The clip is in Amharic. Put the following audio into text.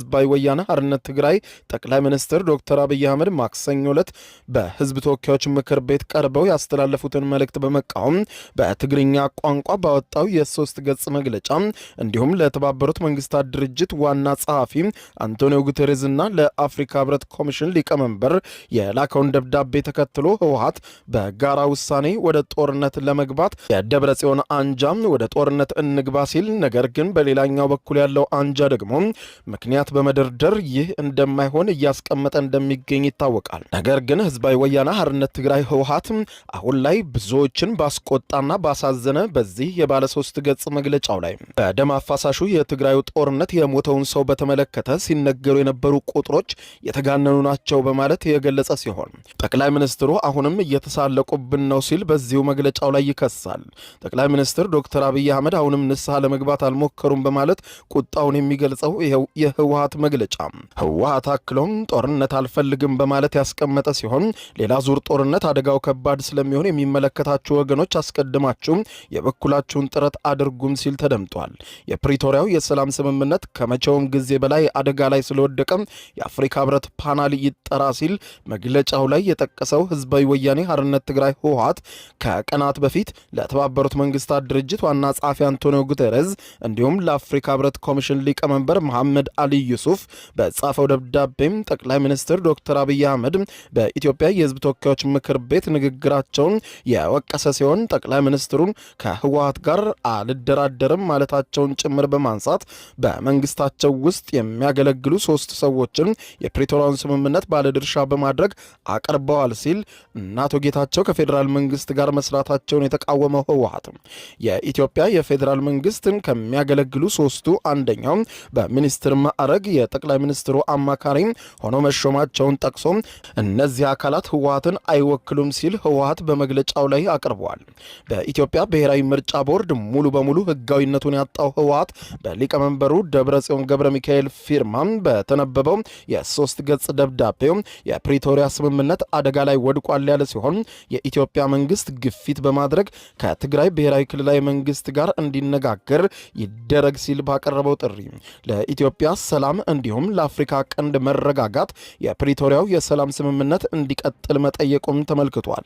ህዝባዊ ወያነ ሓርነት ትግራይ ጠቅላይ ሚኒስትር ዶክተር አብይ አህመድ ማክሰኞ ዕለት በህዝብ ተወካዮች ምክር ቤት ቀርበው ያስተላለፉትን መልእክት በመቃወም በትግርኛ ቋንቋ ባወጣው የሶስት ገጽ መግለጫ እንዲሁም ለተባበሩት መንግስታት ድርጅት ዋና ጸሐፊ አንቶኒዮ ጉተሬዝ እና ለአፍሪካ ህብረት ኮሚሽን ሊቀመንበር የላከውን ደብዳቤ ተከትሎ ህወሓት በጋራ ውሳኔ ወደ ጦርነት ለመግባት የደብረ ጽዮን አንጃ ወደ ጦርነት እንግባ ሲል፣ ነገር ግን በሌላኛው በኩል ያለው አንጃ ደግሞ ምክንያት በመደርደር ይህ እንደማይሆን እያስቀመጠ እንደሚገኝ ይታወቃል። ነገር ግን ህዝባዊ ወያነ ሓርነት ትግራይ ህወሓት አሁን ላይ ብዙዎችን ባስቆጣና ባሳዘነ በዚህ የባለ 3 ገጽ መግለጫው ላይ በደም አፋሳሹ የትግራዩ ጦርነት የሞተውን ሰው በተመለከተ ሲነገሩ የነበሩ ቁጥሮች የተጋነኑ ናቸው በማለት የገለጸ ሲሆን ጠቅላይ ሚኒስትሩ አሁንም እየተሳለቁብን ነው ሲል በዚሁ መግለጫው ላይ ይከሳል። ጠቅላይ ሚኒስትር ዶክተር አብይ አህመድ አሁንም ንስሐ ለመግባት አልሞከሩም በማለት ቁጣውን የሚገልጸው የህወሓት መግለጫ ህወሓት አክሎም ጦርነት አልፈልግም በማለት ያስቀመጠ ሲሆን ሌላ ዙር ጦርነት አደጋው ከባድ ስለሚሆን የሚመለከታችሁ ወገኖች አስቀድማችሁ የበኩላችሁን ጥረት አድርጉም ሲል ተደምጧል። የፕሪቶሪያው የሰላም ስምምነት ከመቼውም ጊዜ በላይ አደጋ ላይ ስለወደቀ የአፍሪካ ህብረት ፓናል ይጠራ ሲል መግለጫው ላይ የጠቀሰው ህዝባዊ ወያኔ ሓርነት ትግራይ ህወሓት ከቀናት በፊት ለተባበሩት መንግስታት ድርጅት ዋና ጸሐፊ አንቶኒዮ ጉተሬዝ እንዲሁም ለአፍሪካ ህብረት ኮሚሽን ሊቀመንበር መሐመድ አሊ ዩሱፍ በጻፈው ደብዳቤም ጠቅላይ ሚኒስትር ዶክተር አብይ አህመድ በኢትዮጵያ የህዝብ ተወካዮች ምክር ቤት ንግግራቸውን የወቀሰ ሲሆን ጠቅላይ ሚኒስትሩን ከህወሓት ጋር አልደራደርም ማለታቸውን ጭምር በማንሳት በመንግስታቸው ውስጥ የሚያገለግሉ 3 ሰዎችን የፕሪቶሪያውን ስምምነት ባለድርሻ በማድረግ አቀርበዋል ሲል እና አቶ ጌታቸው ከፌዴራል መንግስት ጋር መስራታቸውን የተቃወመው ህወሓት የኢትዮጵያ የፌዴራል መንግስትን ከሚያገለግሉ 3ቱ አንደኛው በሚኒስትር ማዕረግ የጠቅላይ ሚኒስትሩ አማካሪ ሆኖ መሾማቸውን ጠቅሶ እነዚህ አካላት ህወሓትን አይወክሉም ሲል ህወሓት በመግለጫው ላይ አቅርበዋል። በኢትዮጵያ ብሔራዊ ምርጫ ቦርድ ሙሉ በሙሉ ህጋዊነቱን ያጣው ህወሓት በሊቀመንበሩ ደብረጽዮን ገብረ ሚካኤል ፊርማ በተነበበው የ3 ገጽ ደብዳቤው የፕሪቶሪያ ስምምነት አደጋ ላይ ወድቋል ያለ ሲሆን የኢትዮጵያ መንግስት ግፊት በማድረግ ከትግራይ ብሔራዊ ክልላዊ መንግስት ጋር እንዲነጋገር ይደረግ ሲል ባቀረበው ጥሪ ለኢትዮጵያ ሰላም እንዲሁም ለአፍሪካ ቀንድ መረጋጋት የፕሪቶሪያው የሰላም ስምምነት እንዲቀጥል መጠየቁም ተመልክቷል።